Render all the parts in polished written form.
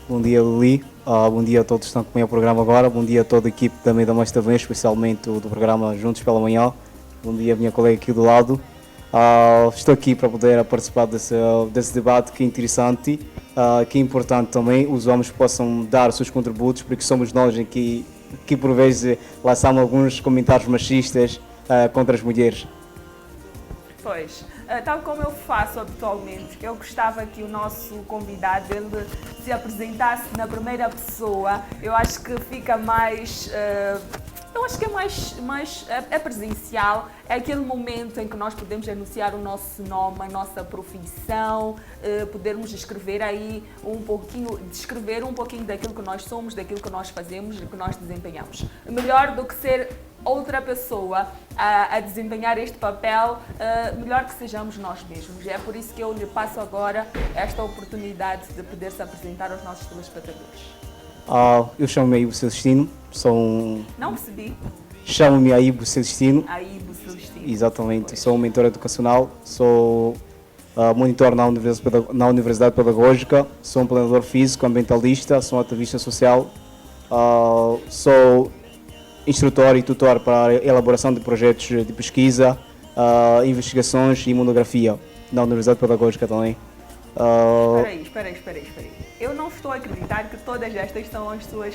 Bom dia, Lili. Bom dia a todos que estão comigo ao programa agora. Bom dia a toda a equipe também da Mais também, especialmente do programa Juntos pela Manhã. Bom dia a minha colega aqui do lado. Estou aqui para poder participar desse debate que é interessante, que é importante também os homens possam dar os seus contributos, porque somos nós aqui que por vezes lançamos alguns comentários machistas contra as mulheres. Pois, tal como eu faço habitualmente, eu gostava que o nosso convidado ele se apresentasse na primeira pessoa. Eu acho que fica mais... eu acho que é mais presencial, é aquele momento em que nós podemos anunciar o nosso nome, a nossa profissão, podermos escrever aí descrever um pouquinho daquilo que nós somos, daquilo que nós fazemos e que nós desempenhamos. Melhor do que ser outra pessoa a desempenhar este papel, melhor que sejamos nós mesmos. É por isso que eu lhe passo agora esta oportunidade de poder se apresentar aos nossos telespectadores. Eu chamo-me Aibo Celestino, Não percebi. Chamo-me Aibo Celestino. Aibo Celestino. Exatamente, Pois. sou um mentor educacional, sou monitor na Universidade Pedagógica, sou um planejador físico, ambientalista, sou um ativista social, sou instrutor e tutor para a elaboração de projetos de pesquisa, investigações e monografia na Universidade Pedagógica também. Espera aí. Eu não estou a acreditar que todas estas são as suas...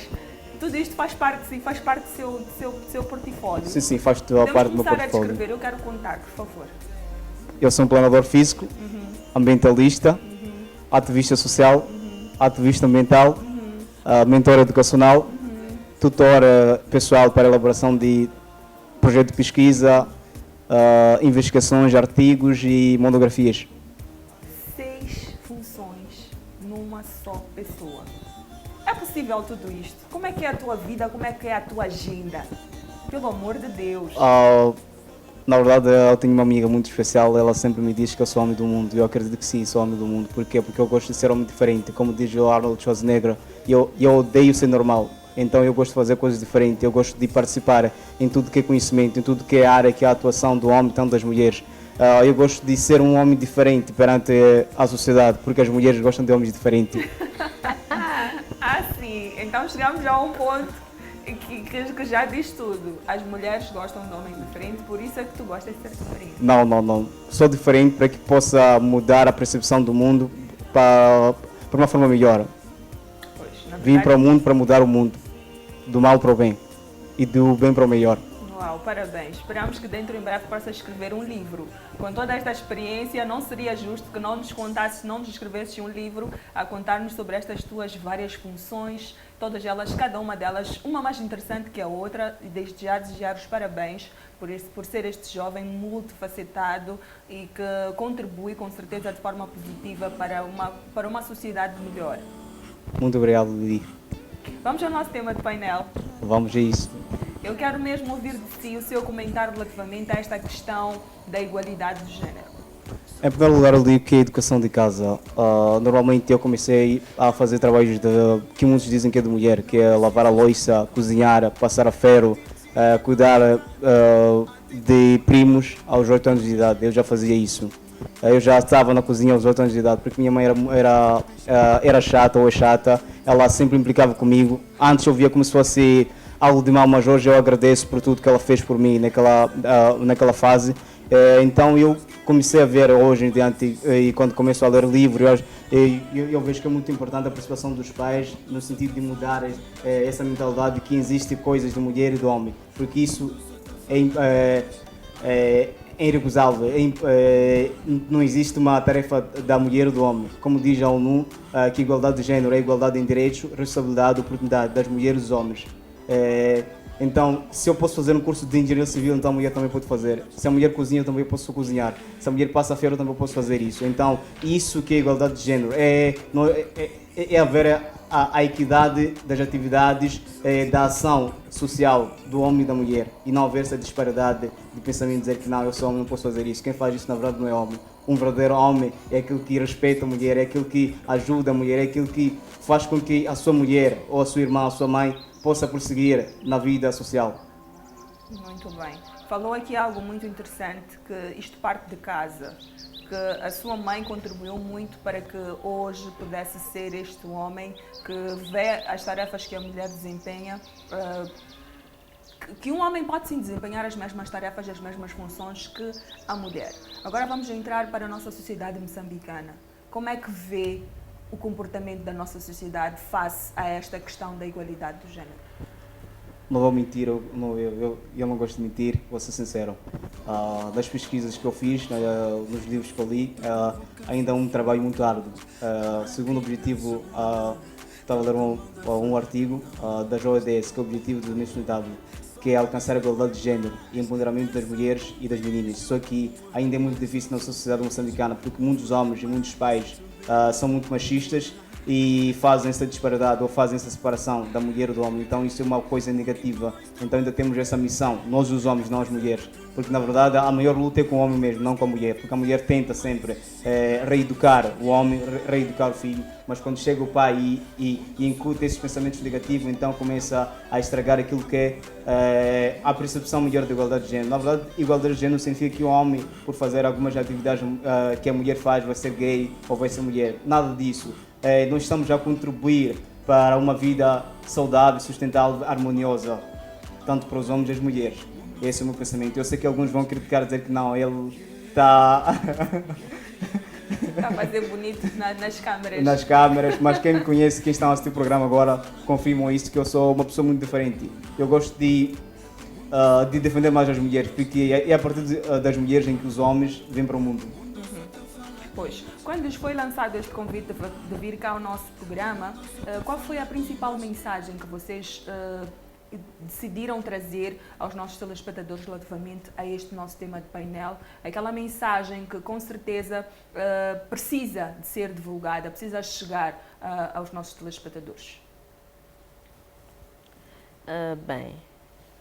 Tudo isto faz parte de si, faz parte do seu portfólio. Sim, faz toda a parte do meu Podemos começar a portfólio. descrever, eu quero contar, por favor. Eu sou um planejador físico, ambientalista, ativista social, ativista ambiental, mentor educacional, tutor pessoal para a elaboração de projetos de pesquisa, investigações, artigos e monografias. 6 funções numa só pessoa. É possível tudo isto? Como é que é a tua vida? Como é que é a tua agenda? Pelo amor de Deus. Na verdade, eu tenho uma amiga muito especial, ela sempre me diz que eu sou homem do mundo. Eu acredito que sim, sou homem do mundo. Porquê? Porque eu gosto de ser homem diferente. Como diz o Arnold Schwarzenegger, eu odeio ser normal. Então eu gosto de fazer coisas diferentes, eu gosto de participar em tudo que é conhecimento, em tudo que é área, que é a atuação do homem, tanto das mulheres. Eu gosto de ser um homem diferente perante a sociedade, porque as mulheres gostam de homens diferentes. Sim. Então chegamos a um ponto que já diz tudo. As mulheres gostam de homens diferentes, por isso é que tu gostas de ser diferente. Não. Sou diferente para que possa mudar a percepção do mundo para uma forma melhor. Pois, na Vim verdade, para o mundo para mudar o mundo, do mal para o bem e do bem para o melhor. uau, parabéns. Esperamos que dentro em breve possas escrever um livro. Com toda esta experiência, não seria justo que não nos contasses, não nos escrevesses um livro a contar-nos sobre estas tuas várias funções, todas elas, cada uma delas, uma mais interessante que a outra, e desde já desejar os parabéns por ser este jovem multifacetado e que contribui com certeza de forma positiva para uma sociedade melhor. Muito obrigado, Lili. Vamos ao nosso tema de painel. Vamos a isso. Eu quero mesmo ouvir de si o seu comentário relativamente a esta questão da igualdade de género. Em primeiro lugar, eu digo que é a educação de casa. Normalmente eu comecei a fazer trabalhos que muitos dizem que é de mulher, que é lavar a louça, cozinhar, passar a ferro, cuidar de primos aos 8 anos de idade. Eu já fazia isso. Eu já estava na cozinha aos 8 anos de idade, porque minha mãe era chata ou é chata, ela sempre implicava comigo. Antes eu via como se fosse algo de mal, mas hoje eu agradeço por tudo que ela fez por mim naquela fase. Então eu comecei a ver hoje em diante, e quando começo a ler livros, eu vejo que é muito importante a participação dos pais no sentido de mudar essa mentalidade de que existe coisas de mulher e de homem, porque isso é irrecusável. Não existe uma tarefa da mulher ou do homem. Como diz a ONU, que a igualdade de género é igualdade em direitos, responsabilidade e oportunidade das mulheres e dos homens. Então, se eu posso fazer um curso de engenharia civil, então a mulher também pode fazer. Se a mulher cozinha, eu também posso cozinhar. Se a mulher passa a ferro, eu também posso fazer isso. Então, isso que é igualdade de género. É haver a equidade das atividades, da ação social do homem e da mulher. E não haver essa disparidade de pensamento, dizer que não, eu sou homem, não posso fazer isso. Quem faz isso, na verdade, não é homem. Um verdadeiro homem é aquele que respeita a mulher, é aquele que ajuda a mulher, é aquele que faz com que a sua mulher, ou a sua irmã, a sua mãe, possa prosseguir na vida social. Muito bem. Falou aqui algo muito interessante, que isto parte de casa, que a sua mãe contribuiu muito para que hoje pudesse ser este homem que vê as tarefas que a mulher desempenha, que um homem pode sim desempenhar as mesmas tarefas, as mesmas funções que a mulher. Agora vamos entrar para a nossa sociedade moçambicana. Como é que vê o comportamento da nossa sociedade face a esta questão da igualdade do género? Não vou mentir, eu não gosto de mentir, vou ser sincero. Das pesquisas que eu fiz, nos livros que eu li, ainda é um trabalho muito árduo. Segundo o objetivo, estava a ler um artigo da OEDS, que é o Objetivo de Desenvolvimento Sustentável, que é alcançar a igualdade de género e empoderamento das mulheres e das meninas. Só que ainda é muito difícil na sociedade moçambicana, porque muitos homens e muitos pais são muito machistas e fazem essa disparidade ou fazem essa separação da mulher e do homem. Então isso é uma coisa negativa. Então ainda temos essa missão, nós os homens, não as mulheres. Porque na verdade a maior luta é com o homem mesmo, não com a mulher. Porque a mulher tenta sempre reeducar o homem, reeducar o filho. Mas quando chega o pai e incute esses pensamentos negativos, então começa a estragar aquilo que é a percepção melhor da igualdade de género. Na verdade, igualdade de género significa que o homem, por fazer algumas atividades que a mulher faz, vai ser gay ou vai ser mulher. Nada disso. Nós estamos a contribuir para uma vida saudável, sustentável, harmoniosa, tanto para os homens e as mulheres. Esse é o meu pensamento. Eu sei que alguns vão criticar, dizer que não, ele está... Está a fazer bonito nas câmeras. Nas câmeras, mas quem me conhece, quem está a assistir o programa agora, confirmam isso, que eu sou uma pessoa muito diferente. Eu gosto de defender mais as mulheres, porque é a partir das mulheres em que os homens vêm para o mundo. Pois, quando lhes foi lançado este convite de vir cá ao nosso programa, qual foi a principal mensagem que vocês decidiram trazer aos nossos telespectadores relativamente a este nosso tema de painel? Aquela mensagem que com certeza precisa de ser divulgada, precisa chegar aos nossos telespectadores. Bem,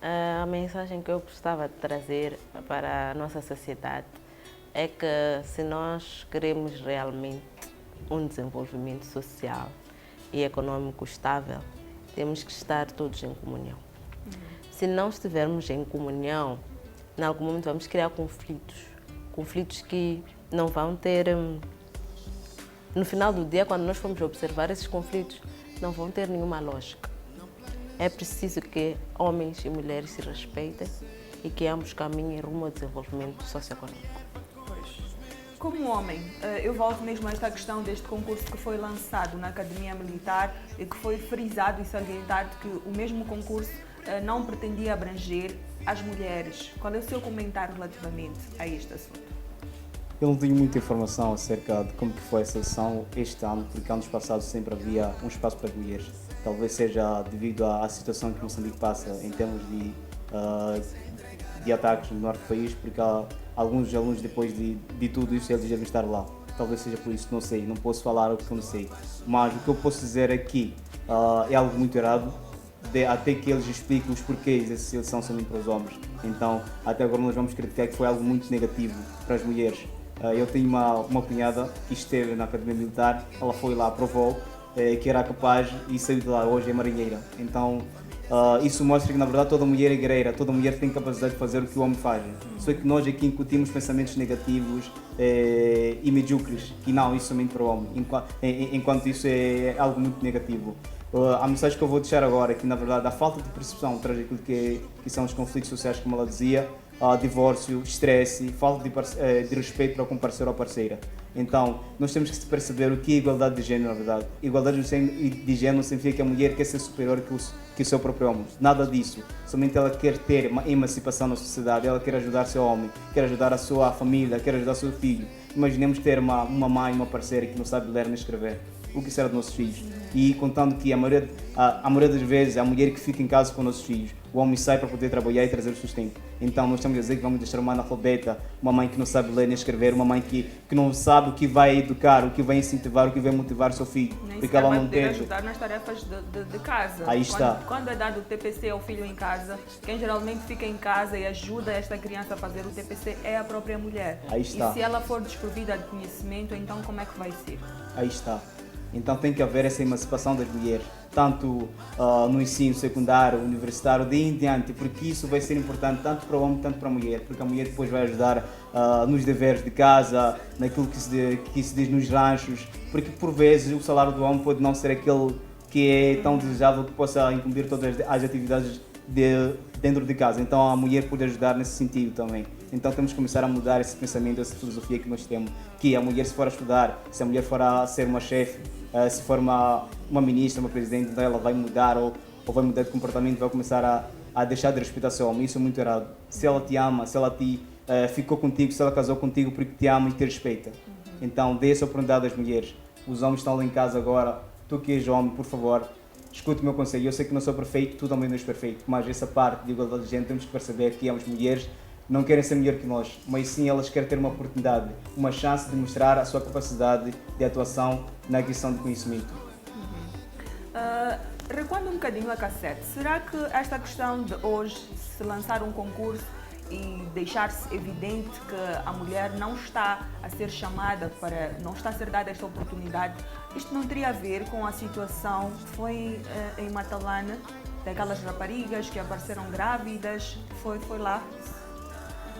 a mensagem que eu gostava de trazer para a nossa sociedade é que se nós queremos realmente um desenvolvimento social e econômico estável, temos que estar todos em comunhão. Se não estivermos em comunhão, em algum momento vamos criar conflitos que não vão ter, no final do dia, quando nós formos observar esses conflitos, não vão ter nenhuma lógica. É preciso que homens e mulheres se respeitem e que ambos caminhem rumo ao desenvolvimento socioeconômico. Como homem, eu volto mesmo a esta questão deste concurso que foi lançado na Academia Militar e que foi frisado e salientado que o mesmo concurso não pretendia abranger as mulheres. Qual é o seu comentário relativamente a este assunto? Eu não tenho muita informação acerca de como que foi essa sessão este ano, porque anos passados sempre havia um espaço para as mulheres. Talvez seja devido à situação que Moçambique passa em termos de ataques no norte do país, porque alguns alunos, depois de tudo isso, eles devem estar lá. Talvez seja por isso, não sei, não posso falar o que eu não sei. Mas o que eu posso dizer é que é algo muito errado, até que eles expliquem os porquês dessa seleção somente para os homens. Então, até agora nós vamos criticar que foi algo muito negativo para as mulheres. Eu tenho uma cunhada que esteve na Academia Militar, ela foi lá, provou que era capaz e saiu de lá, hoje é marinheira. Então, isso mostra que na verdade toda mulher é guerreira, toda mulher tem capacidade de fazer o que o homem faz. Só que nós aqui incutimos pensamentos negativos e medíocres, que não, isso somente para o homem, enquanto isso é algo muito negativo. A mensagem que eu vou deixar agora é que na verdade a falta de percepção traz aquilo que são os conflitos sociais, como ela dizia, divórcio, estresse, falta de respeito para com o parceiro ou parceira. Então, nós temos que perceber o que é igualdade de género, na verdade. Igualdade de género significa que a mulher quer ser superior que o seu próprio homem. Nada disso. Somente ela quer ter uma emancipação na sociedade, ela quer ajudar seu homem, quer ajudar a sua família, quer ajudar seu filho. Imaginemos ter uma mãe, uma parceira que não sabe ler nem escrever. O que será dos nossos filhos? E contando que a maioria das vezes é a mulher que fica em casa com os nossos filhos. O homem sai para poder trabalhar e trazer o sustento. Então nós estamos a dizer que vamos deixar uma analfabeta, uma mãe que não sabe ler nem escrever, uma mãe que não sabe o que vai educar, o que vai incentivar, o que vai motivar o seu filho. Nem porque ela não poder tem. ajudar nas tarefas de casa. Aí está. Quando é dado o TPC ao filho em casa, quem geralmente fica em casa e ajuda esta criança a fazer o TPC é a própria mulher. Aí está. E se ela for desprovida de conhecimento, então como é que vai ser? Aí está. Então tem que haver essa emancipação das mulheres, tanto no ensino secundário, universitário, de em diante, porque isso vai ser importante tanto para o homem, tanto para a mulher, porque a mulher depois vai ajudar nos deveres de casa, naquilo que se diz nos ranchos, porque por vezes o salário do homem pode não ser aquele que é tão desejável que possa incumbir todas as atividades dentro de casa. Então a mulher pode ajudar nesse sentido também. Então temos que começar a mudar esse pensamento, essa filosofia que nós temos, que a mulher se for a estudar, se a mulher for a ser uma chefe, se for uma ministra, uma presidente, então ela vai mudar ou vai mudar de comportamento, vai começar a deixar de respeitar seu homem. Isso é muito errado. Se ela te ama, se ela ficou contigo, se ela casou contigo porque te ama e te respeita. Então dê essa oportunidade às mulheres. Os homens estão lá em casa agora, tu que és homem, por favor, escute o meu conselho. Eu sei que não sou perfeito, tu também não és perfeito, mas essa parte de igualdade de género temos que perceber que as mulheres não querem ser melhor que nós, mas sim elas querem ter uma oportunidade, uma chance de mostrar a sua capacidade de atuação na aquisição de conhecimento. Recuando um bocadinho a cassete, será que esta questão de hoje se lançar um concurso e deixar-se evidente que a mulher não está a ser chamada não está a ser dada esta oportunidade, isto não teria a ver com a situação que foi em Matalana, daquelas raparigas que apareceram grávidas, foi lá?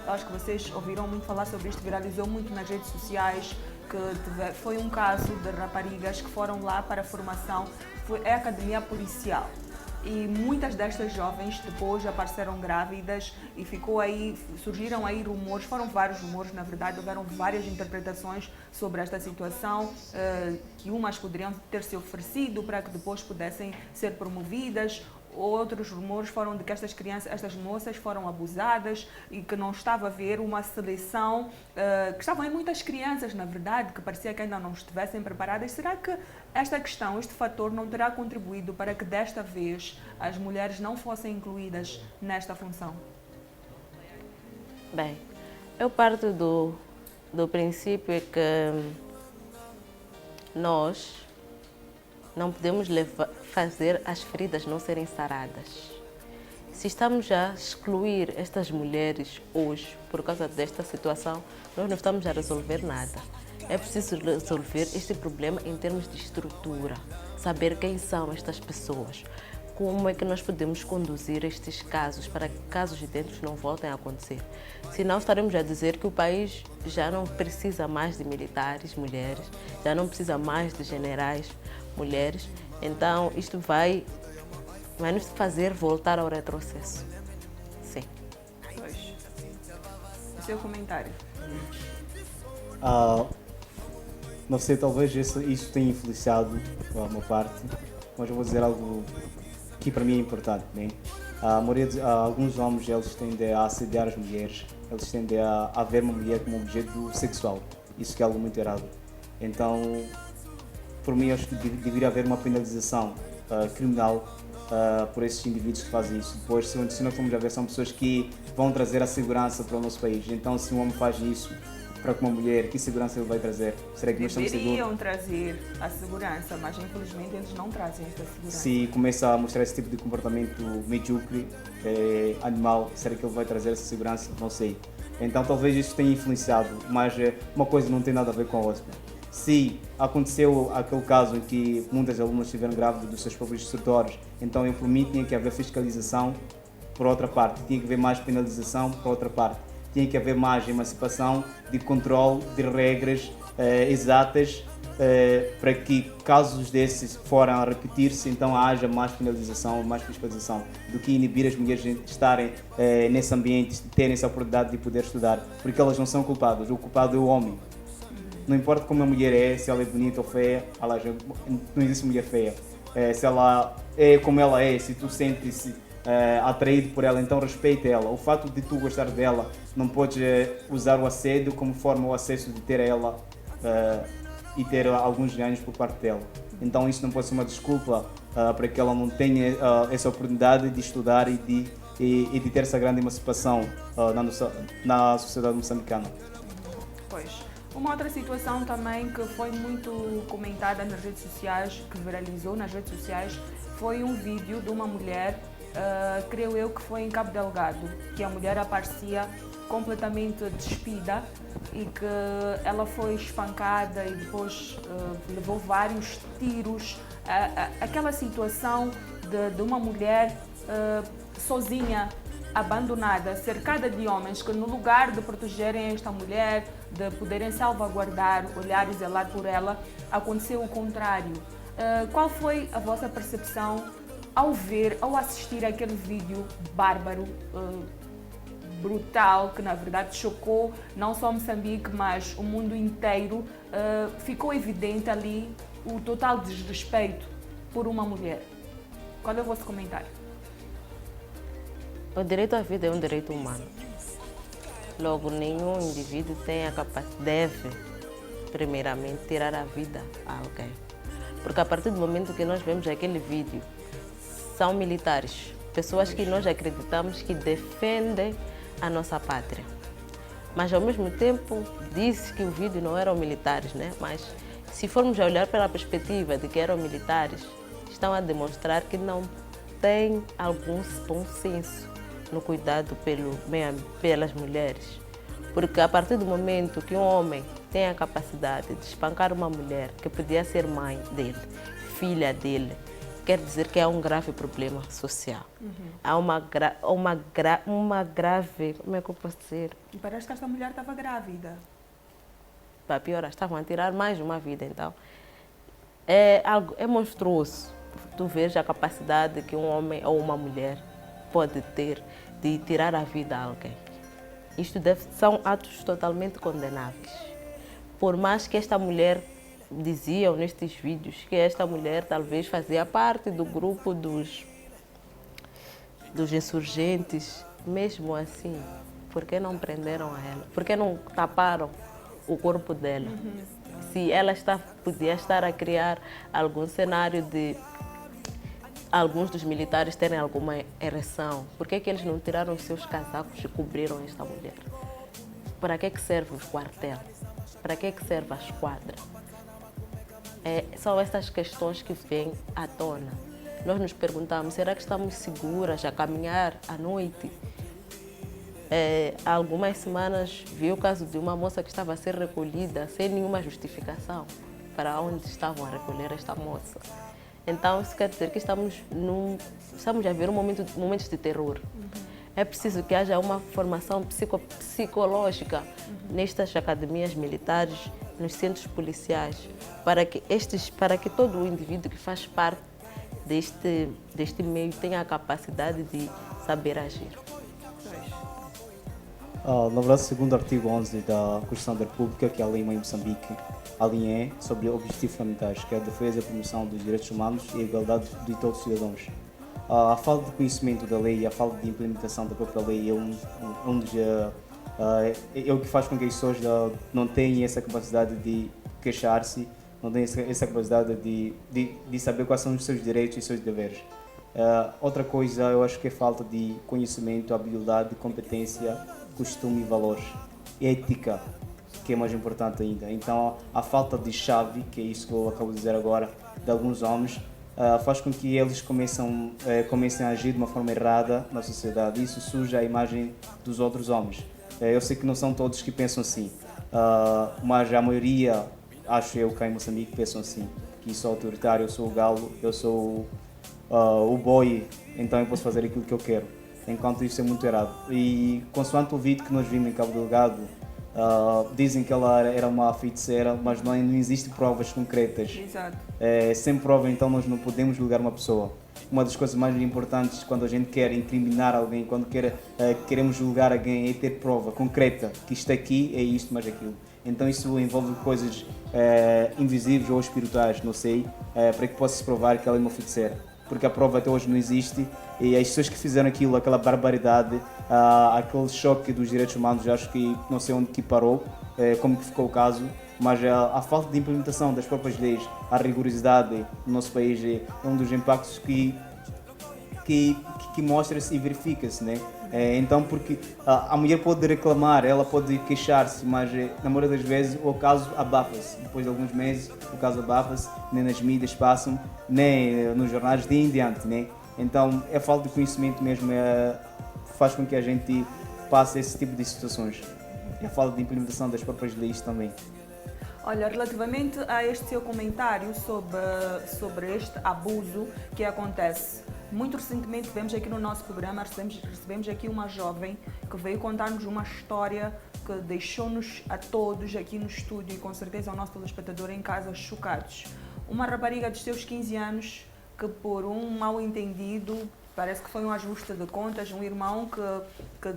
Acho que vocês ouviram muito falar sobre isto, viralizou muito nas redes sociais, que foi um caso de raparigas que foram lá para a formação, é a academia policial. E muitas destas jovens depois apareceram grávidas e surgiram aí rumores, foram vários rumores, na verdade, houveram várias interpretações sobre esta situação, que umas poderiam ter se oferecido para que depois pudessem ser promovidas. Outros rumores foram de que estas moças foram abusadas e que não estava a haver uma seleção, que estavam aí muitas crianças, na verdade, que parecia que ainda não estivessem preparadas. Será que esta questão, este fator não terá contribuído para que desta vez as mulheres não fossem incluídas nesta função? Bem, eu parto do princípio que nós não podemos fazer as feridas não serem saradas. Se estamos a excluir estas mulheres hoje por causa desta situação, nós não estamos a resolver nada. É preciso resolver este problema em termos de estrutura, saber quem são estas pessoas, como é que nós podemos conduzir estes casos para que casos idênticos não voltem a acontecer. Senão estaremos a dizer que o país já não precisa mais de militares, mulheres, já não precisa mais de generais, mulheres. Então isto vai nos fazer voltar ao retrocesso. Sim. Pois. O seu comentário? Não sei, talvez isso tenha influenciado a uma parte, mas eu vou dizer algo que para mim é importante, né? Alguns homens eles tendem a assediar as mulheres, eles tendem a ver uma mulher como um objeto sexual. Isso que é algo muito errado. Então, por mim, acho que deveria haver uma penalização criminal por esses indivíduos que fazem isso. Depois, se nós formos a ver, são pessoas que vão trazer a segurança para o nosso país. Então, se um homem faz isso para com uma mulher, que segurança ele vai trazer? Será que nós estamos seguros? Deveriam trazer a segurança, mas infelizmente eles não trazem esta segurança. Se começa a mostrar esse tipo de comportamento medíocre, animal, será que ele vai trazer essa segurança? Não sei. Então talvez isso tenha influenciado, mas uma coisa não tem nada a ver com a outra. Se aconteceu aquele caso em que muitas alunas estiveram grávidas dos seus próprios instrutores, então eu por mim tinha que haver fiscalização por outra parte, tinha que haver mais penalização por outra parte. Tinha que haver mais emancipação de controle de regras exatas para que casos desses forem a repetir-se, então haja mais penalização, mais fiscalização, do que inibir as mulheres de estarem nesse ambiente, de terem essa oportunidade de poder estudar, porque elas não são culpadas, o culpado é o homem. Não importa como a mulher é, se ela é bonita ou feia, não existe mulher feia. Se ela é como ela é, se tu sentes-se atraído por ela, então respeita ela. O fato de tu gostar dela, não podes usar o assédio como forma o acesso de ter ela e ter alguns ganhos por parte dela. Então isso não pode ser uma desculpa para que ela não tenha essa oportunidade de estudar e de ter essa grande emancipação na sociedade moçambicana. Pois. Uma outra situação também que foi muito comentada nas redes sociais, que viralizou nas redes sociais, foi um vídeo de uma mulher, creio eu que foi em Cabo Delgado, que a mulher aparecia completamente despida e que ela foi espancada e depois levou vários tiros. Aquela situação de uma mulher sozinha, abandonada, cercada de homens que, no lugar de protegerem esta mulher, de poderem salvaguardar, olhar e zelar por ela, aconteceu o contrário. Qual foi a vossa percepção ao ver, ao assistir aquele vídeo bárbaro, brutal, que na verdade chocou não só Moçambique, mas o mundo inteiro? Ficou evidente ali o total desrespeito por uma mulher. Qual é o vosso comentário? O direito à vida é um direito humano. Logo, nenhum indivíduo tem a capacidade, deve, primeiramente, tirar a vida a alguém. Porque a partir do momento que nós vemos aquele vídeo, são militares, pessoas que nós acreditamos que defendem a nossa pátria. Mas, ao mesmo tempo, disse que o vídeo não eram militares, né? Mas, se formos a olhar pela perspectiva de que eram militares, estão a demonstrar que não têm algum bom senso no cuidado pelas mulheres. Porque a partir do momento que um homem tem a capacidade de espancar uma mulher que podia ser mãe dele, filha dele, quer dizer que há um grave problema social. Há uma grave, como é que eu posso dizer? E parece que esta mulher estava grávida. Para piorar, estavam a tirar mais uma vida, então. É monstruoso. Tu vês a capacidade que um homem ou uma mulher pode ter de tirar a vida a alguém. São atos totalmente condenáveis. Por mais que esta mulher, diziam nestes vídeos, que esta mulher talvez fazia parte do grupo dos insurgentes, mesmo assim, por que não prenderam a ela? Por que não taparam o corpo dela? Se ela podia estar a criar algum cenário de alguns dos militares terem alguma ereção, por que eles não tiraram os seus casacos e cobriram esta mulher? Para que serve o quartel? Para que serve a esquadra? São essas questões que vêm à tona. Nós nos perguntamos, será que estamos seguras a caminhar à noite? Há algumas semanas vi o caso de uma moça que estava a ser recolhida sem nenhuma justificação para onde estavam a recolher esta moça. Então, isso quer dizer que estamos a ver momentos de terror. É preciso que haja uma formação psicológica nestas academias militares, nos centros policiais, para que todo o indivíduo que faz parte deste meio tenha a capacidade de saber agir. Na verdade, segundo o artigo 11 da Constituição da República, que é a lei em Moçambique, a linha é sobre objetivos fundamentais, que é a defesa e a promoção dos direitos humanos e a igualdade de todos os cidadãos. A falta de conhecimento da lei e a falta de implementação da própria lei é o que faz com que as pessoas não tenham essa capacidade de queixar-se, não tenham essa capacidade de saber quais são os seus direitos e os seus deveres. Outra coisa, eu acho que é falta de conhecimento, habilidade, competência, costume e valores. Ética, que é mais importante ainda. Então, a falta de chave, que é isso que eu acabo de dizer agora, de alguns homens, faz com que eles comecem a agir de uma forma errada na sociedade. Isso suja a imagem dos outros homens. Eu sei que não são todos que pensam assim, mas a maioria, acho eu, cá em Moçambique, pensam assim, que sou autoritário, eu sou o galo, eu sou o boi, então eu posso fazer aquilo que eu quero, enquanto isso é muito errado. E consoante o vídeo que nós vimos em Cabo Delgado, dizem que ela era uma feiticeira, mas não existem provas concretas. Exato. Sem prova, então, nós não podemos julgar uma pessoa. Uma das coisas mais importantes quando a gente quer incriminar alguém, quando queremos julgar alguém, é ter prova concreta, que isto aqui é isto, mas aquilo. Então isso envolve coisas invisíveis ou espirituais, não sei, para que possa-se provar que ela é uma feiticeira. Porque a prova até hoje não existe e as pessoas que fizeram aquilo, aquela barbaridade, aquele choque dos direitos humanos, acho que não sei onde que parou, como que ficou o caso, mas a falta de implementação das próprias leis, a rigorosidade no nosso país é um dos impactos que mostra-se e verifica-se, né? Então, porque a mulher pode reclamar, ela pode queixar-se, mas na maioria das vezes o caso abafa-se. Depois de alguns meses o caso abafa-se, nem nas mídias passam, nem nos jornais de em diante, né? Então, a falta de conhecimento mesmo faz com que a gente passe esse tipo de situações. e a falta de implementação das próprias leis também. Olha, relativamente a este seu comentário sobre este abuso que acontece, muito recentemente vemos aqui no nosso programa, recebemos aqui uma jovem que veio contar-nos uma história que deixou-nos a todos aqui no estúdio e com certeza ao nosso telespectador em casa chocados. Uma rapariga dos seus 15 anos que por um mal entendido, parece que foi um ajuste de contas, um irmão que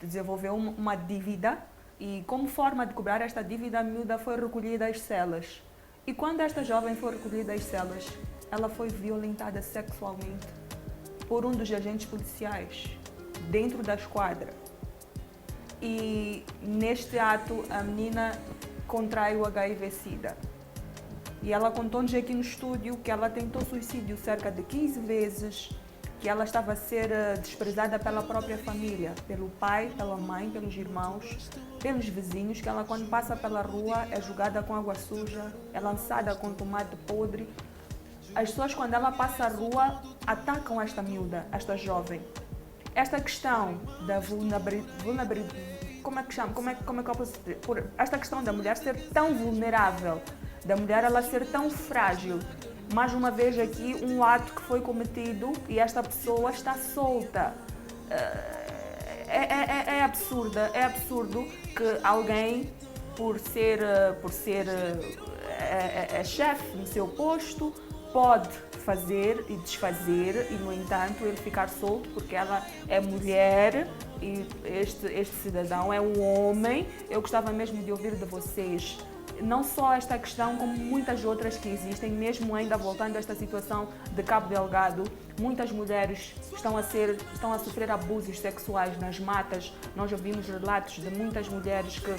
desenvolveu uma dívida. E como forma de cobrar esta dívida, a miúda foi recolhida às celas. E quando esta jovem foi recolhida às celas, ela foi violentada sexualmente por um dos agentes policiais dentro da esquadra. E neste ato, a menina contrai o HIV-Sida. E ela contou-nos aqui no estúdio que ela tentou suicídio cerca de 15 vezes, que ela estava a ser desprezada pela própria família, pelo pai, pela mãe, pelos irmãos, pelos vizinhos, que ela quando passa pela rua é jogada com água suja, é lançada com tomate podre. As pessoas quando ela passa a rua atacam esta miúda, esta jovem. Esta questão da vulnerabilidade, como é que chama? Como é que eu posso dizer? Esta questão da mulher ser tão vulnerável, da mulher ela ser tão frágil. Mais uma vez aqui um ato que foi cometido e esta pessoa está solta. É absurdo que alguém, por ser chefe no seu posto, pode fazer e desfazer e, no entanto, ele ficar solto porque ela é mulher e este cidadão é um homem. Eu gostava mesmo de ouvir de vocês não só esta questão, como muitas outras que existem, mesmo ainda voltando a esta situação de Cabo Delgado. Muitas mulheres estão a sofrer abusos sexuais nas matas. Nós ouvimos relatos de muitas mulheres que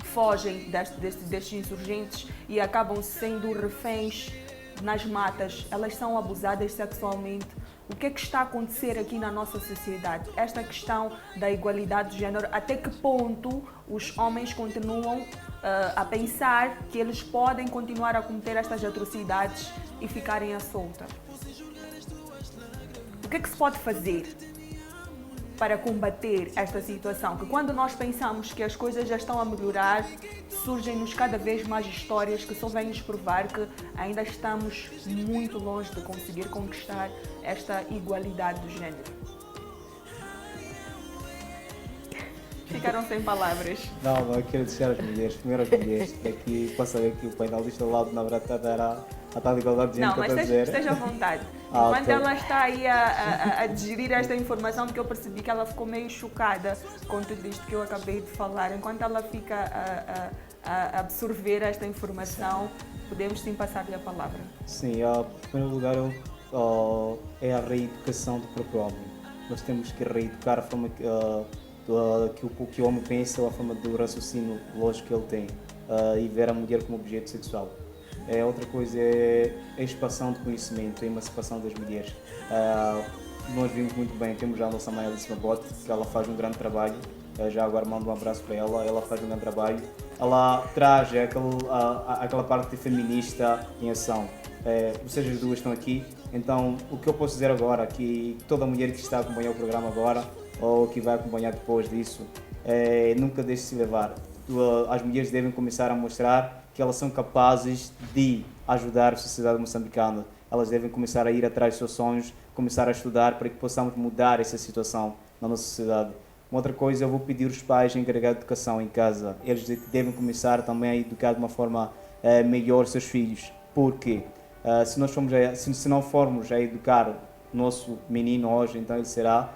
fogem destes insurgentes e acabam sendo reféns nas matas. Elas são abusadas sexualmente. O que é que está a acontecer aqui na nossa sociedade? Esta questão da igualdade de género, até que ponto os homens continuam a pensar que eles podem continuar a cometer estas atrocidades e ficarem à solta? O que é que se pode fazer para combater esta situação? Que quando nós pensamos que as coisas já estão a melhorar, surgem-nos cada vez mais histórias que só vêm nos provar que ainda estamos muito longe de conseguir conquistar esta igualdade do género. Ficaram sem palavras. Não, eu quero deixar as mulheres, primeiro as mulheres, aqui para saber que o painelista ao lado, na verdade, está a tal igualdade de género que eu estou a dizer. Não, mas esteja à vontade. Enquanto ela está aí a digerir esta informação, porque eu percebi que ela ficou meio chocada com tudo isto que eu acabei de falar, enquanto ela fica a absorver esta informação, podemos sim passar-lhe a palavra. Sim, em primeiro lugar é a reeducação do próprio homem. Nós temos que reeducar a forma que o homem pensa, a forma do raciocínio lógico que ele tem e ver a mulher como objeto sexual. Outra coisa é a expansão de conhecimento, a emancipação das mulheres. Nós vimos muito bem, temos já a nossa mãe Alice Mabote, que ela faz um grande trabalho, já agora mando um abraço para ela faz um grande trabalho. Ela traz aquela parte feminista em ação. Vocês as duas estão aqui, então o que eu posso dizer agora é que toda mulher que está a acompanhar o programa agora ou que vai acompanhar depois disso, nunca deixe de se levar. As mulheres devem começar a mostrar que elas são capazes de ajudar a sociedade moçambicana. Elas devem começar a ir atrás dos seus sonhos, começar a estudar para que possamos mudar essa situação na nossa sociedade. Uma outra coisa, eu vou pedir aos pais a encarregar de educação em casa. Eles devem começar também a educar de uma forma melhor os seus filhos. Porque se não formos a educar o nosso menino hoje, então ele será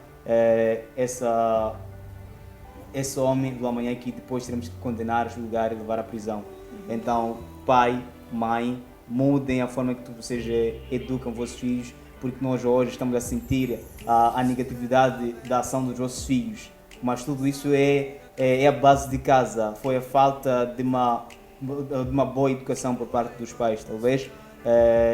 esse homem do amanhã que depois teremos que condenar, julgar e levar à prisão. Então, pai, mãe, mudem a forma que vocês educam vossos filhos, porque nós hoje estamos a sentir a negatividade da ação dos nossos filhos. Mas tudo isso é a base de casa, foi a falta de uma boa educação por parte dos pais, talvez.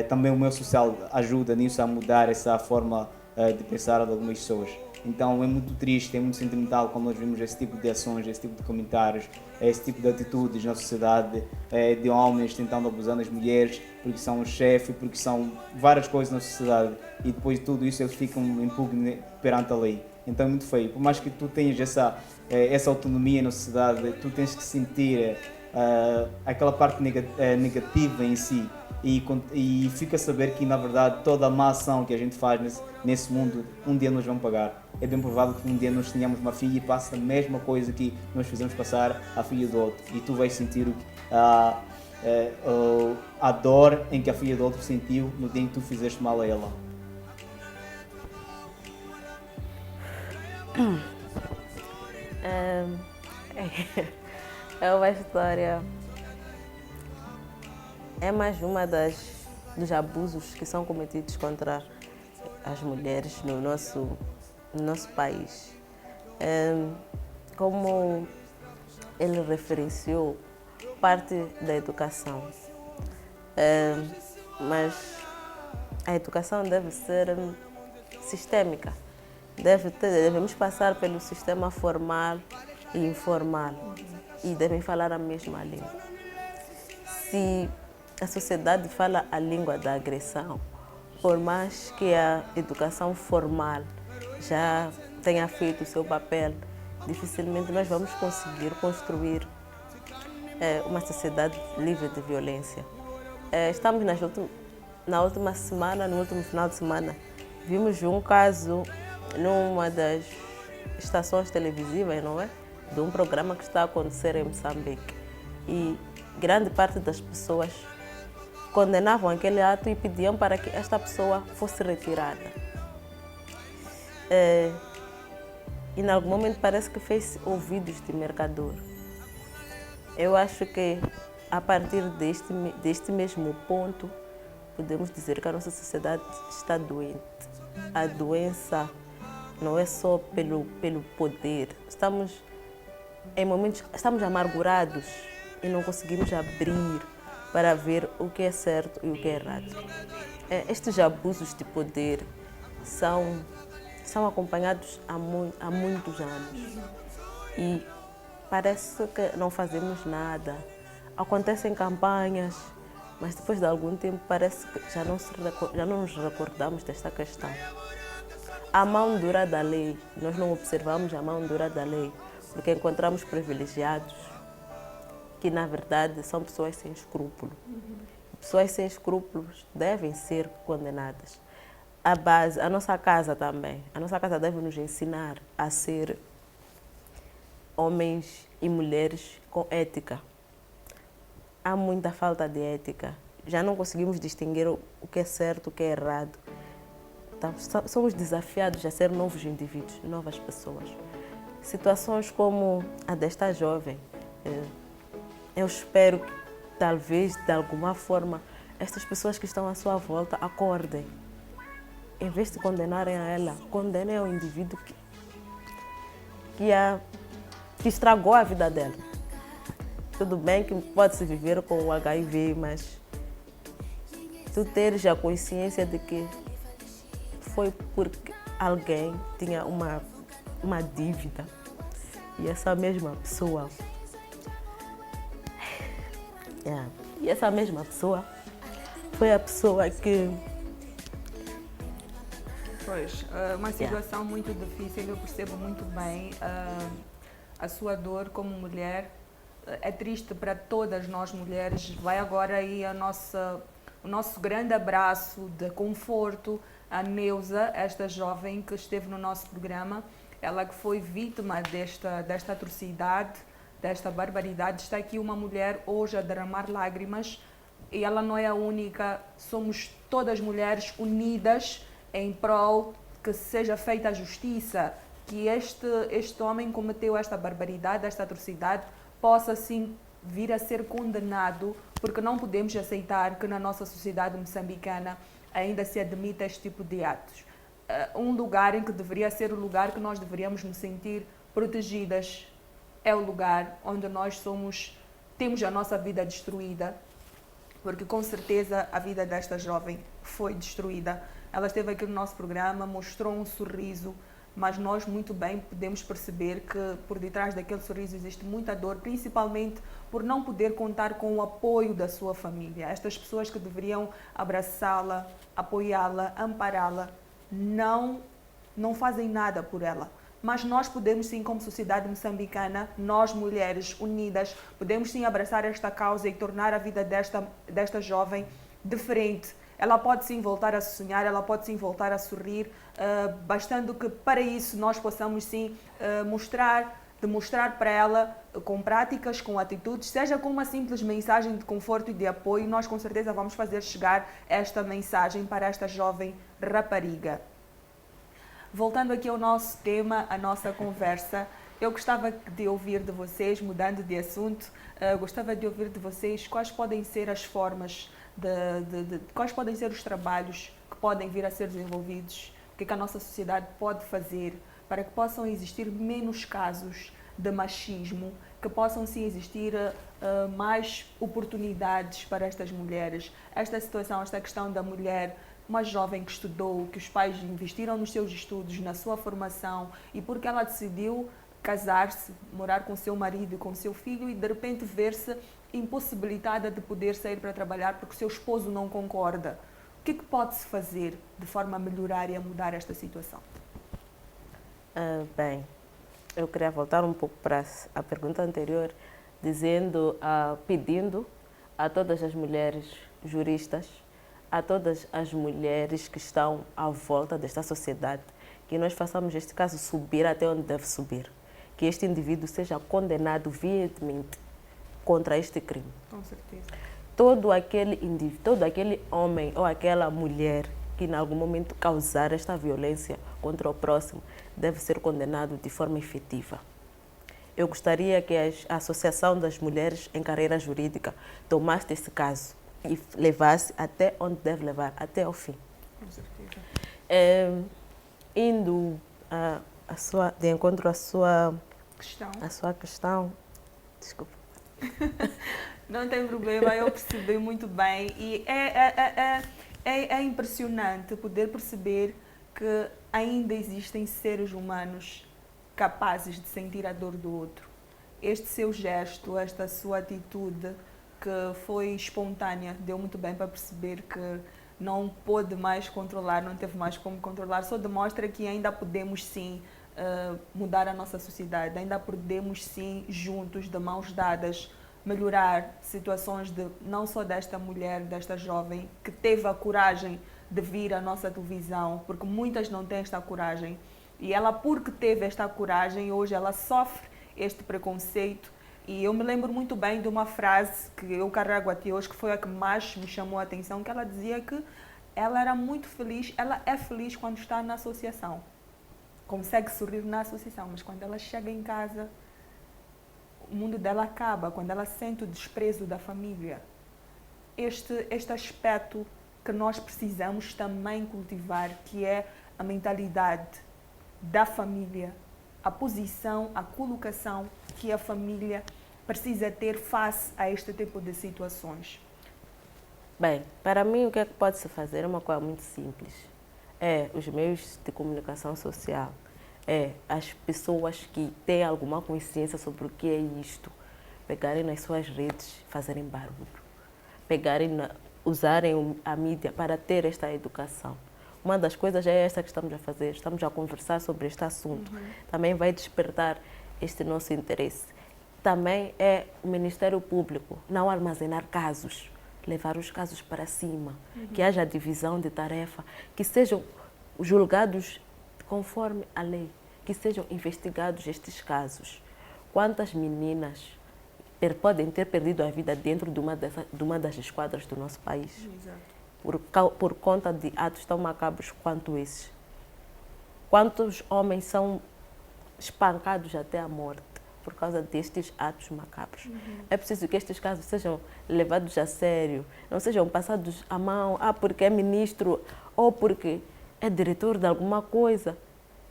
Também o meio social ajuda nisso a mudar essa forma de pensar de algumas pessoas. Então é muito triste, é muito sentimental quando nós vemos esse tipo de ações, esse tipo de comentários, esse tipo de atitudes na sociedade, de homens tentando abusar das mulheres porque são o chefe, porque são várias coisas na sociedade, e depois de tudo isso eles ficam impugnes perante a lei. Então é muito feio. Por mais que tu tenhas essa autonomia na sociedade, tu tens que sentir aquela parte negativa em si, e fica a saber que na verdade toda a má ação que a gente faz nesse mundo, um dia nós vamos pagar. É bem provável que um dia nós tenhamos uma filha e passe a mesma coisa que nós fizemos passar à filha do outro, e tu vais sentir a dor em que a filha do outro sentiu no dia em que tu fizeste mal a ela. É uma história, é mais uma dos abusos que são cometidos contra as mulheres no nosso país. Como ele referenciou, parte da educação, mas a educação deve ser sistêmica. Devemos passar pelo sistema formal e informal, e devem falar a mesma língua. Se a sociedade fala a língua da agressão, por mais que a educação formal já tenha feito o seu papel, dificilmente nós vamos conseguir construir uma sociedade livre de violência. Estamos na última semana, no último final de semana, vimos um caso numa das estações televisivas, não é? De um programa que está a acontecer em Moçambique. E grande parte das pessoas condenavam aquele ato e pediam para que esta pessoa fosse retirada. E em algum momento parece que fez ouvidos de mercador. Eu acho que a partir deste mesmo ponto podemos dizer que a nossa sociedade está doente. A doença não é só pelo poder. Estamos amargurados e não conseguimos abrir para ver o que é certo e o que é errado. Estes abusos de poder são acompanhados há muitos anos e parece que não fazemos nada. Acontecem campanhas, mas depois de algum tempo parece que já não nos recordamos desta questão. A mão dura da lei, nós não observamos a mão dura da lei, porque encontramos privilegiados que, na verdade, são pessoas sem escrúpulo. Pessoas sem escrúpulos devem ser condenadas. A nossa casa também. A nossa casa deve nos ensinar a ser homens e mulheres com ética. Há muita falta de ética. Já não conseguimos distinguir o que é certo, o que é errado. Então, somos desafiados a ser novos indivíduos, novas pessoas. Situações como a desta jovem, eu espero que, talvez, de alguma forma, estas pessoas que estão à sua volta acordem. Em vez de condenarem a ela, condenem ao indivíduo que estragou a vida dela. Tudo bem que pode-se viver com o HIV, mas tu teres a consciência de que foi porque alguém tinha uma dívida e essa mesma pessoa foi a pessoa que... Pois, uma situação muito difícil, eu percebo muito bem a sua dor como mulher. É triste para todas nós mulheres. Vai agora aí o nosso grande abraço de conforto à Neuza, esta jovem que esteve no nosso programa, ela que foi vítima desta atrocidade, desta barbaridade. Está aqui uma mulher hoje a derramar lágrimas e ela não é a única, somos todas mulheres unidas em prol que seja feita a justiça, que este homem cometeu esta barbaridade, esta atrocidade, possa sim vir a ser condenado, porque não podemos aceitar que na nossa sociedade moçambicana ainda se admita este tipo de atos. Um lugar em que deveria ser o lugar que nós deveríamos nos sentir protegidas é o lugar onde nós temos a nossa vida destruída, porque com certeza a vida desta jovem foi destruída. Ela esteve aqui no nosso programa, mostrou um sorriso, mas nós muito bem podemos perceber que por detrás daquele sorriso existe muita dor, principalmente por não poder contar com o apoio da sua família. Estas pessoas que deveriam abraçá-la, apoiá-la, ampará-la, não fazem nada por ela. Mas nós podemos sim, como sociedade moçambicana, nós mulheres unidas, podemos sim abraçar esta causa e tornar a vida desta jovem diferente. Ela pode sim voltar a sonhar, ela pode sim voltar a sorrir, bastando que para isso nós possamos sim demonstrar para ela com práticas, com atitudes, seja com uma simples mensagem de conforto e de apoio, nós com certeza vamos fazer chegar esta mensagem para esta jovem rapariga. Voltando aqui ao nosso tema, à nossa conversa, eu gostava de ouvir de vocês, mudando de assunto, gostava de ouvir de vocês quais podem ser as formas, quais podem ser os trabalhos que podem vir a ser desenvolvidos, o que a nossa sociedade pode fazer para que possam existir menos casos de machismo, que possam sim existir mais oportunidades para estas mulheres. Esta situação, esta questão da mulher, uma jovem que estudou, que os pais investiram nos seus estudos, na sua formação, e porque ela decidiu casar-se, morar com seu marido e com seu filho, e de repente ver-se impossibilitada de poder sair para trabalhar porque seu esposo não concorda. O que pode-se fazer de forma a melhorar e a mudar esta situação? Bem, eu queria voltar um pouco para a pergunta anterior, pedindo a todas as mulheres juristas, a todas as mulheres que estão à volta desta sociedade, que nós façamos este caso subir até onde deve subir, que este indivíduo seja condenado veementemente contra este crime. Com certeza. Todo aquele indivíduo, todo aquele homem ou aquela mulher que em algum momento causar esta violência contra o próximo deve ser condenado de forma efetiva. Eu gostaria que a Associação das Mulheres em Carreira Jurídica tomasse esse caso e levasse até onde deve levar, até ao fim. Com certeza. Indo de encontro à sua questão, desculpa. Não tem problema, eu percebi muito bem e é impressionante poder perceber que ainda existem seres humanos capazes de sentir a dor do outro. Este seu gesto, esta sua atitude que foi espontânea, deu muito bem para perceber que não pôde mais controlar, não teve mais como controlar, só demonstra que ainda podemos sim mudar a nossa sociedade, ainda podemos sim, juntos, de mãos dadas, melhorar situações não só desta mulher, desta jovem, que teve a coragem de vir à nossa televisão, porque muitas não têm esta coragem. E ela, porque teve esta coragem, hoje ela sofre este preconceito. E eu me lembro muito bem de uma frase que eu carrego até hoje, que foi a que mais me chamou a atenção, que ela dizia que ela era muito feliz, ela é feliz quando está na associação. Consegue sorrir na associação, mas quando ela chega em casa, o mundo dela acaba, quando ela sente o desprezo da família. Este aspecto que nós precisamos também cultivar, que é a mentalidade da família, a posição, a colocação que a família precisa ter face a este tipo de situações. Bem, para mim o que é que pode-se fazer é uma coisa muito simples. É os meios de comunicação social, é as pessoas que têm alguma consciência sobre o que é isto, pegarem nas suas redes, fazerem barulho, usarem a mídia para ter esta educação. Uma das coisas é esta que estamos a fazer, estamos a conversar sobre este assunto. Também vai despertar este nosso interesse. Também é o Ministério Público não armazenar casos, levar os casos para cima, que haja divisão de tarefa, que sejam julgados conforme a lei, que sejam investigados estes casos. Quantas meninas podem ter perdido a vida dentro de uma das esquadras do nosso país? Exato. Por conta de atos tão macabros quanto esses. Quantos homens são espancados até a morte por causa destes atos macabros? É preciso que estes casos sejam levados a sério, não sejam passados à mão, porque é ministro ou porque é diretor de alguma coisa.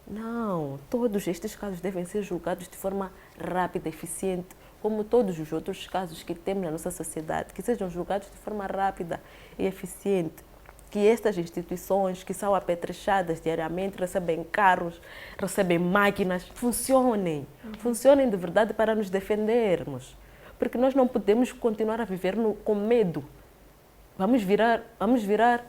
Não, todos estes casos devem ser julgados de forma rápida, eficiente, como todos os outros casos que temos na nossa sociedade, que sejam julgados de forma rápida e eficiente, que estas instituições que são apetrechadas diariamente, recebem carros, recebem máquinas, funcionem. Funcionem de verdade para nos defendermos. Porque nós não podemos continuar a viver com medo. Vamos virar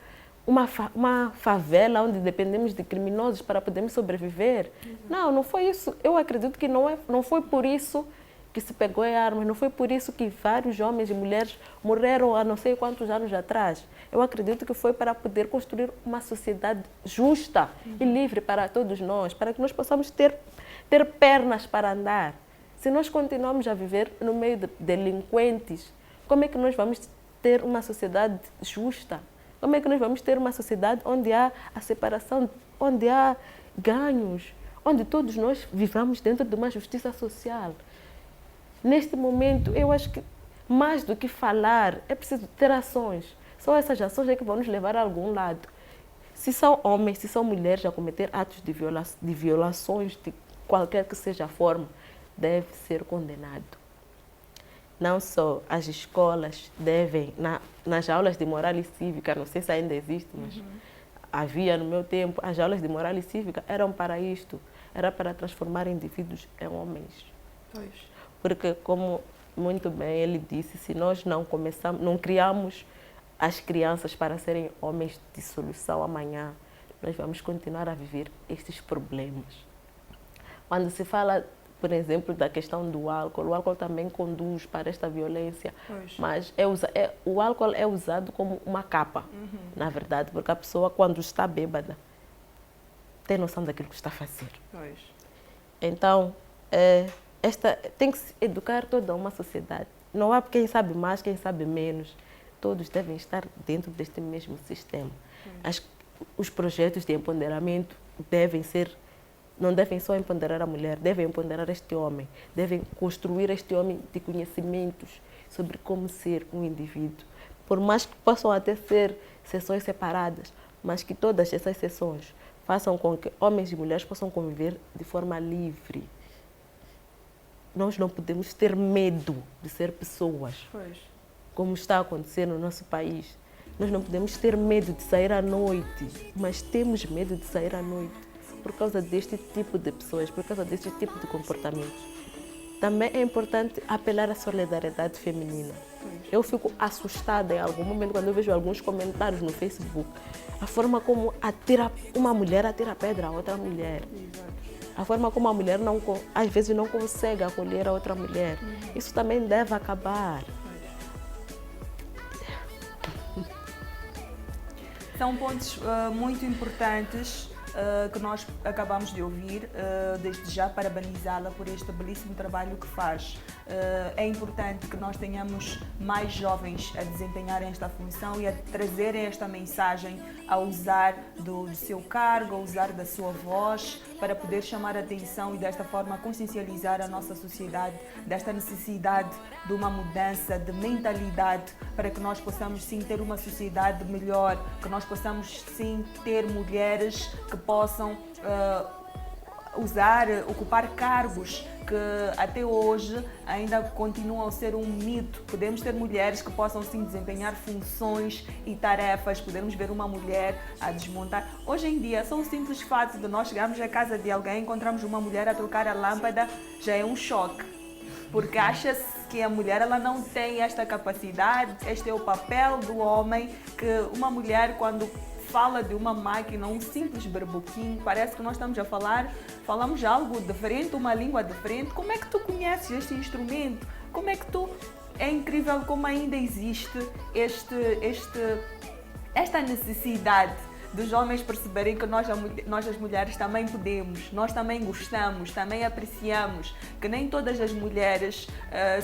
uma favela onde dependemos de criminosos para podermos sobreviver. Não foi isso. Eu acredito que não foi por isso que se pegou em armas, não foi por isso que vários homens e mulheres morreram há não sei quantos anos atrás. Eu acredito que foi para poder construir uma sociedade justa e livre para todos nós, para que nós possamos ter pernas para andar. Se nós continuarmos a viver no meio de delinquentes, como é que nós vamos ter uma sociedade justa? Como é que nós vamos ter uma sociedade onde há a separação, onde há ganhos, onde todos nós vivamos dentro de uma justiça social? Neste momento, eu acho que mais do que falar, é preciso ter ações. Só essas ações é que vão nos levar a algum lado. Se são homens, se são mulheres a cometer atos de violações de qualquer que seja a forma, deve ser condenado. Não só as escolas devem, nas aulas de moral e cívica, não sei se ainda existe, mas havia no meu tempo, as aulas de moral e cívica eram para isto, era para transformar indivíduos em homens. Pois. Porque, como muito bem ele disse, se nós não criamos as crianças para serem homens de solução amanhã, nós vamos continuar a viver estes problemas. Quando se fala, por exemplo, da questão do álcool, o álcool também conduz para esta violência, mas o álcool é usado como uma capa, na verdade, porque a pessoa, quando está bêbada, tem noção daquilo que está a fazer. Pois. Então, tem que se educar toda uma sociedade. Não há quem sabe mais, quem sabe menos. Todos devem estar dentro deste mesmo sistema. Os projetos de empoderamento não devem só empoderar a mulher, devem empoderar este homem, devem construir este homem de conhecimentos sobre como ser um indivíduo. Por mais que possam até ser sessões separadas, mas que todas essas sessões façam com que homens e mulheres possam conviver de forma livre. Nós não podemos ter medo de ser pessoas, como está a acontecer no nosso país. Nós não podemos ter medo de sair à noite, mas temos medo de sair à noite por causa deste tipo de pessoas, por causa deste tipo de comportamentos. Também é importante apelar à solidariedade feminina. Eu fico assustada em algum momento quando eu vejo alguns comentários no Facebook, a forma como uma mulher atira pedra a outra mulher. A forma como a mulher às vezes não consegue acolher a outra mulher. Isso também deve acabar. São pontos muito importantes que nós acabamos de ouvir. Desde já parabenizá-la por este belíssimo trabalho que faz. É importante que nós tenhamos mais jovens a desempenharem esta função e a trazerem esta mensagem, a usar do seu cargo, a usar da sua voz, para poder chamar a atenção e desta forma consciencializar a nossa sociedade desta necessidade de uma mudança de mentalidade, para que nós possamos sim ter uma sociedade melhor, que nós possamos sim ter mulheres que possam ocupar cargos que até hoje ainda continuam a ser um mito. Podemos ter mulheres que possam sim desempenhar funções e tarefas, podemos ver uma mulher a desmontar. Hoje em dia, só o simples fato de nós chegarmos à casa de alguém, encontramos uma mulher a trocar a lâmpada, já é um choque. Porque acha-se que a mulher ela não tem esta capacidade, este é o papel do homem, que uma mulher quando fala de uma máquina, um simples berbuquinho, parece que nós estamos a falamos algo diferente, uma língua diferente. Como é que tu conheces este instrumento? Como é que é incrível como ainda existe esta necessidade dos homens perceberem que nós as mulheres também podemos, nós também gostamos, também apreciamos, que nem todas as mulheres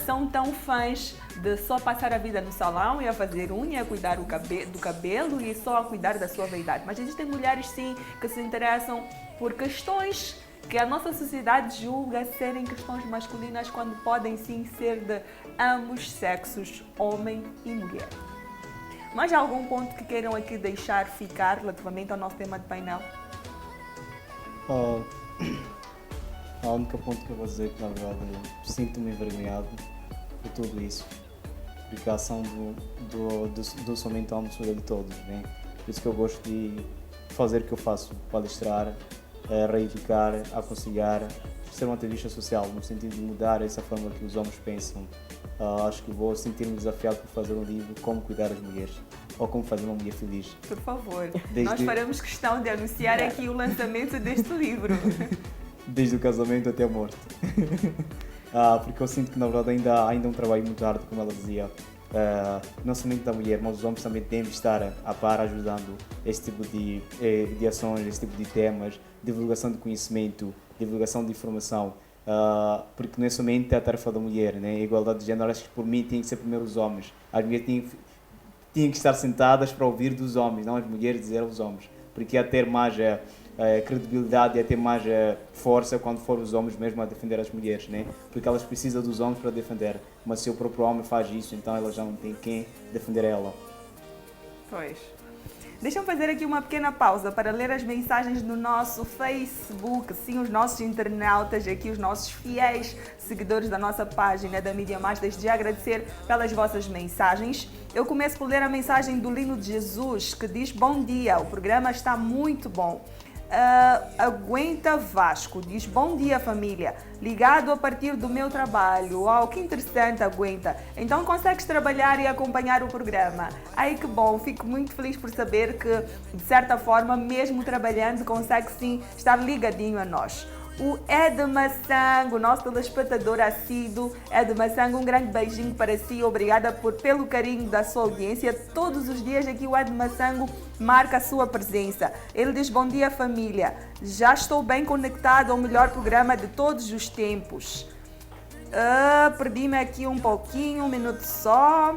são tão fãs de só passar a vida no salão e a fazer unha, a cuidar do cabelo e só a cuidar da sua vaidade. Mas existem mulheres sim que se interessam por questões que a nossa sociedade julga serem questões masculinas, quando podem sim ser de ambos sexos, homem e mulher. Mais algum ponto que queiram aqui deixar ficar relativamente ao nosso tema de painel? A única ponto que eu vou dizer que, na verdade, eu sinto-me envergonhado por tudo isso. Porque a ação do somente a homofobia de todos, bem? Por isso que eu gosto de fazer o que eu faço, palestrar, reeducar, aconselhar, ser um ativista social, no sentido de mudar essa forma que os homens pensam. Acho que vou sentir-me desafiado por fazer um livro Como Cuidar das Mulheres, ou Como Fazer uma Mulher Feliz. Por favor, nós faremos questão de anunciar aqui o lançamento deste livro. Desde o casamento até a morte. Porque eu sinto que na verdade ainda é um trabalho muito árduo, como ela dizia. Não somente da mulher, mas os homens também devem estar a par ajudando este tipo de ações, este tipo de temas, divulgação de conhecimento, divulgação de informação, porque não é somente a tarefa da mulher, né? A igualdade de género, acho que por mim tinha que ser primeiro os homens. As mulheres tinham que estar sentadas para ouvir dos homens, não as mulheres dizer aos homens, porque ia ter mais credibilidade, ia ter mais força quando for os homens mesmo a defender as mulheres, né? Porque elas precisam dos homens para defender, mas se o próprio homem faz isso, então elas já não têm quem defender ela. Pois. Deixa-me fazer aqui uma pequena pausa para ler as mensagens no nosso Facebook. Sim, os nossos internautas aqui, os nossos fiéis seguidores da nossa página da Mídia Mais, desde já agradecer pelas vossas mensagens. Eu começo por ler a mensagem do Lino de Jesus, que diz: bom dia, o programa está muito bom. Aguenta Vasco diz: bom dia, família, ligado a partir do meu trabalho. Uau, que interessante, Aguenta. Então consegues trabalhar e acompanhar o programa? Ai, que bom, fico muito feliz por saber que, de certa forma, mesmo trabalhando, consegue sim estar ligadinho a nós. O Ed Massango, nosso telespectador assíduo. Ed Massango, um grande beijinho para si. Obrigada pelo carinho da sua audiência. Todos os dias aqui o Ed Massango marca a sua presença. Ele diz: bom dia, família. Já estou bem conectado ao melhor programa de todos os tempos. Perdi-me aqui um pouquinho, um minuto só.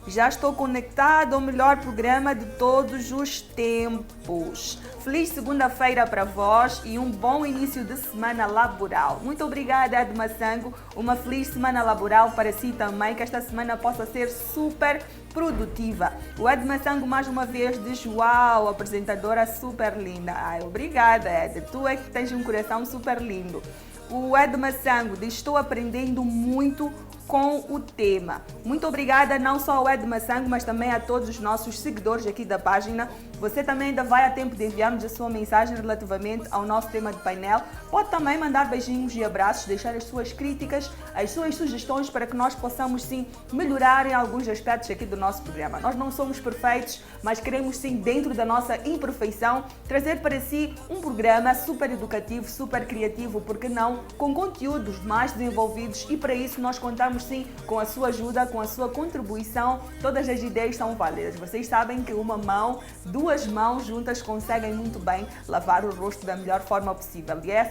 Já estou conectado ao melhor programa de todos os tempos. Feliz segunda-feira para vós e um bom início de semana laboral. Muito obrigada, Ed Massango. Uma feliz semana laboral para si também, que esta semana possa ser super produtiva. O Ed Massango mais uma vez diz: uau, apresentadora super linda. Ai, obrigada, Ed. Tu é que tens um coração super lindo. O Ed Massango diz: estou aprendendo muito com o tema. Muito obrigada não só ao Ed Massango, mas também a todos os nossos seguidores aqui da página. Você também ainda vai a tempo de enviarmos a sua mensagem relativamente ao nosso tema de painel. Pode também mandar beijinhos e abraços, deixar as suas críticas, as suas sugestões para que nós possamos sim melhorar em alguns aspectos aqui do nosso programa. Nós não somos perfeitos, mas queremos sim, dentro da nossa imperfeição, trazer para si um programa super educativo, super criativo, porque não, com conteúdos mais desenvolvidos, e para isso nós contamos sim com a sua ajuda, com a sua contribuição. Todas as ideias são válidas. Vocês sabem que uma mão, duas mãos juntas conseguem muito bem lavar o rosto da melhor forma possível. E é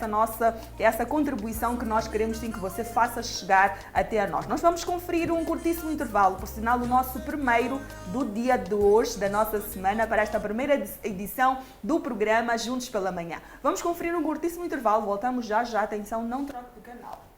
essa contribuição que nós queremos sim que você faça chegar até a nós. Nós vamos conferir um curtíssimo intervalo, por sinal o nosso primeiro do dia de hoje, da nossa semana, para esta primeira edição do programa Juntos pela Manhã. Vamos conferir um curtíssimo intervalo, voltamos já. Atenção, não troque de canal.